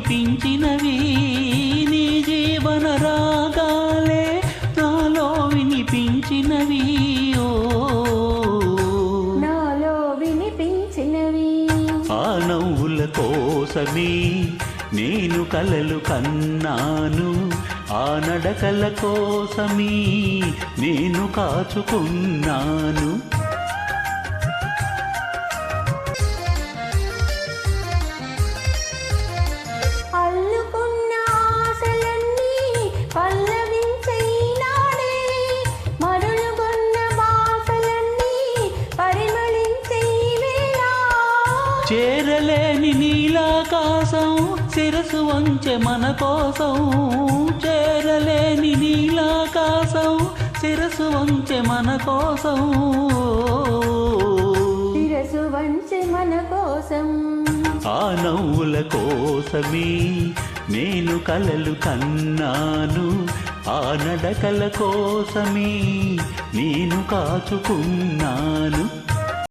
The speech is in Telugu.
వినిపించినవి నీ జీవన రాగాలే నాలో వినిపించినవి ఓ నాలో వినిపించినవి ఆ నవ్వుల కోసమే నేను కలలు కన్నాను ఆ నడకల కోసమే నేను కాచుకున్నాను అల్లుకున్న ఆశలన్నీ పల్లవించే ఈనాడే మరులుగొన్న బాసలన్నీ పరిమళించే ఈ వేళ చేరలేని నీలాకాశం శిరసు వంచె మన కోసం చేరలేని నీలాకాశం శిరసు వంచె మన కోసం శిరసు వంచె మన కోసం ఆ నవ్వుల కోసమే నేను కలలు కన్నాను ఆ నడకల కోసమే నేను కాచుకున్నాను